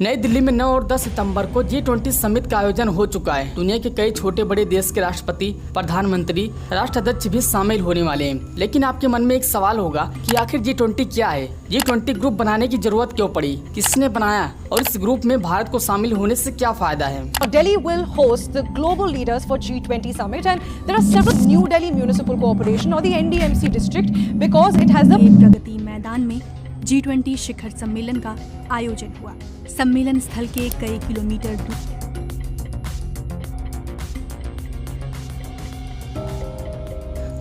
नई दिल्ली में 9 और 10 सितंबर को G20 समिट का आयोजन हो चुका है। दुनिया के कई छोटे बड़े देश के राष्ट्रपति, प्रधानमंत्री, राष्ट्राध्यक्ष भी शामिल होने वाले हैं। लेकिन आपके मन में एक सवाल होगा कि आखिर G20 क्या है? G20 ग्रुप बनाने की जरूरत क्यों पड़ी? किसने बनाया और इस ग्रुप में भारत को शामिल होने से क्या फायदा है? Delhi will host the global leaders for G20 summit and there are several New Delhi Municipal Corporation or the NDMC district because it has the Pragati Maidan में G20 शिखर सम्मेलन का आयोजन हुआ। सम्मेलन स्थल के कई किलोमीटर दूर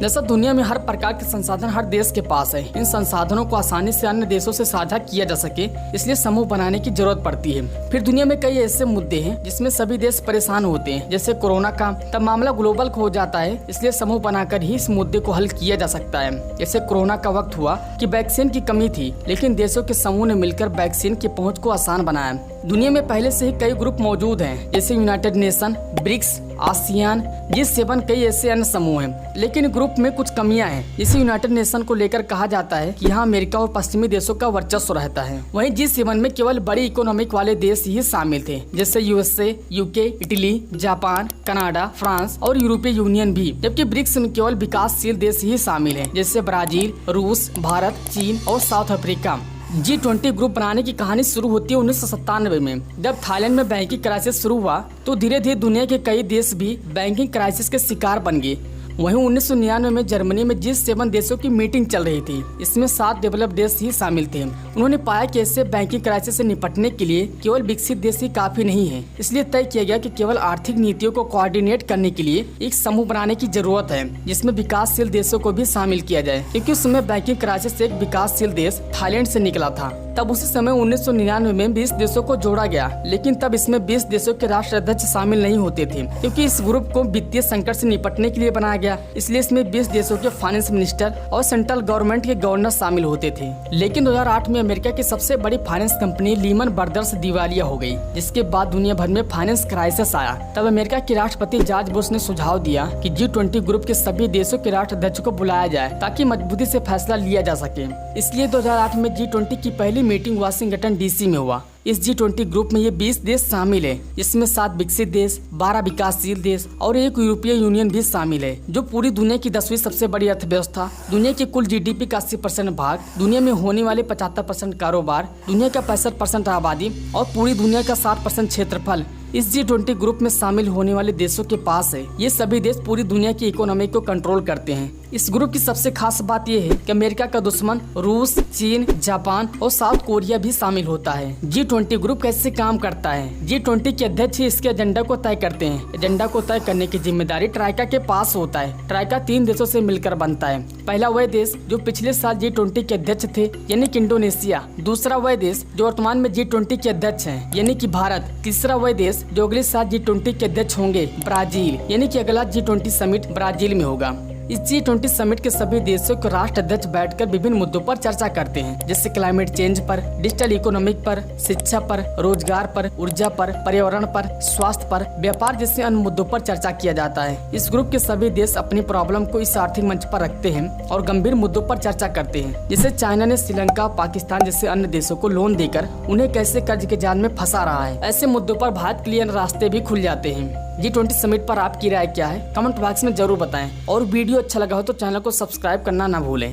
जैसा दुनिया में हर प्रकार के संसाधन हर देश के पास है, इन संसाधनों को आसानी से अन्य देशों से साझा किया जा सके, इसलिए समूह बनाने की जरूरत पड़ती है। फिर दुनिया में कई ऐसे मुद्दे हैं जिसमें सभी देश परेशान होते हैं, जैसे कोरोना का, तब मामला ग्लोबल हो जाता है, इसलिए समूह बनाकर ही इस मुद्दे को हल किया जा सकता है। जैसे कोरोना का वक्त हुआ कि वैक्सीन की कमी थी, लेकिन देशों के समूह ने मिलकर वैक्सीन की पहुँच को आसान बनाया। दुनिया में पहले से ही कई ग्रुप मौजूद हैं, जैसे United nation, BRICS, ASEAN, G7 कई ऐसे अन्य समूह हैं। लेकिन ग्रुप में कुछ कमियां हैं। इसे यूनाइटेड नेशन को लेकर कहा जाता है कि यहाँ अमेरिका और पश्चिमी देशों का वर्चस्व रहता है। वहीं G7 में केवल बड़ी इकोनॉमिक वाले देश ही शामिल थे, जैसे USA, UK, Italy, Japan, Canada, France और यूरोपीय यूनियन भी। जबकि ब्रिक्स में केवल विकासशील देश ही शामिल हैं, जैसे ब्राजील, रूस, भारत, चीन और साउथ अफ्रीका। G20 ग्रुप बनाने की कहानी शुरू होती है 1997 में, जब थाईलैंड में बैंकिंग क्राइसिस शुरू हुआ तो धीरे धीरे दुनिया के कई देश भी बैंकिंग क्राइसिस के शिकार बन गए। वहीं 1999 में जर्मनी में G7 देशों की मीटिंग चल रही थी। इसमें 7 डेवलप्ड देश ही शामिल थे। उन्होंने पाया कि ऐसे बैंकिंग क्राइसिस से निपटने के लिए केवल विकसित देश ही काफी नहीं है, इसलिए तय किया गया कि केवल आर्थिक नीतियों को कोऑर्डिनेट करने के लिए एक समूह बनाने की जरूरत है, जिसमें विकासशील देशों को भी शामिल किया जाए, क्योंकि उस समय बैंकिंग क्राइसिस से एक विकासशील देश थाईलैंड से निकला था। तब उसी समय 1999 में 20 देशों को जोड़ा गया, लेकिन तब इसमें 20 देशों के राष्ट्राध्यक्ष शामिल नहीं होते थे, क्योंकि इस ग्रुप को वित्तीय संकट से निपटने के लिए बनाया गया। इसलिए इसमें 20 देशों के फाइनेंस मिनिस्टर और सेंट्रल गवर्नमेंट के गवर्नर शामिल होते थे। लेकिन 2008 में अमेरिका की सबसे बड़ी फाइनेंस कंपनी लीमन ब्रदर्स दिवालिया हो गई, जिसके बाद दुनिया भर में फाइनेंस क्राइसिस आया। तब अमेरिका के राष्ट्रपति जॉर्ज बुश ने सुझाव दिया कि G20 ग्रुप के सभी देशों के राष्ट्राध्यक्ष को बुलाया जाए ताकि मजबूती से फैसला लिया जा सके। इसलिए 2008 में G20 की पहली मीटिंग वाशिंगटन DC में हुआ। इस G20 ग्रुप में ये 20 देश शामिल है, जिसमें 7 विकसित देश, 12 विकासशील देश और एक यूरोपीय यूनियन भी शामिल है, जो पूरी दुनिया की 10वीं सबसे बड़ी अर्थव्यवस्था, दुनिया के कुल GDP का 80% भाग, दुनिया में होने वाले 75% कारोबार, दुनिया का 65% आबादी और पूरी दुनिया का 60% क्षेत्रफल इस G20 ग्रुप में शामिल होने वाले देशों के पास है। ये सभी देश पूरी दुनिया की इकोनॉमी को कंट्रोल करते हैं। इस ग्रुप की सबसे खास बात यह है कि अमेरिका का दुश्मन रूस, चीन, जापान और साउथ कोरिया भी शामिल होता है। G20 ग्रुप कैसे काम करता है? G20 के अध्यक्ष ही इसके एजेंडा को तय करते हैं। एजेंडा को तय करने की जिम्मेदारी ट्राइका के पास होता है। ट्राइका 3 देशों से मिलकर बनता है। पहला वह देश जो पिछले साल G20 के अध्यक्ष थे, यानी कि इंडोनेशिया। दूसरा वह देश जो वर्तमान में G20 के अध्यक्ष हैं, यानी कि भारत। तीसरा वह देश जो अगले साल G20 के अध्यक्ष होंगे, ब्राजील, यानी कि अगला G20 समिट ब्राजील में होगा। इस G20 समिट के सभी देशों के राष्ट्राध्यक्ष बैठकर विभिन्न मुद्दों पर चर्चा करते हैं, जैसे क्लाइमेट चेंज पर, डिजिटल इकोनॉमिक पर, शिक्षा पर, रोजगार पर, ऊर्जा पर, पर्यावरण पर, स्वास्थ्य पर, व्यापार जैसे अन्य मुद्दों पर चर्चा किया जाता है। इस ग्रुप के सभी देश अपनी प्रॉब्लम को इस आर्थिक मंच पर रखते हैं और गंभीर मुद्दों पर चर्चा करते हैं, जैसे चाइना ने श्रीलंका, पाकिस्तान जैसे अन्य देशों को लोन देकर उन्हें कैसे कर्ज के जाल में फंसा रहा है। ऐसे मुद्दों पर भारत के लिए रास्ते भी खुल जाते हैं। G20 समिट पर आपकी राय क्या है? कमेंट बॉक्स में जरूर बताएं और वीडियो अच्छा लगा हो तो चैनल को सब्सक्राइब करना ना भूलें।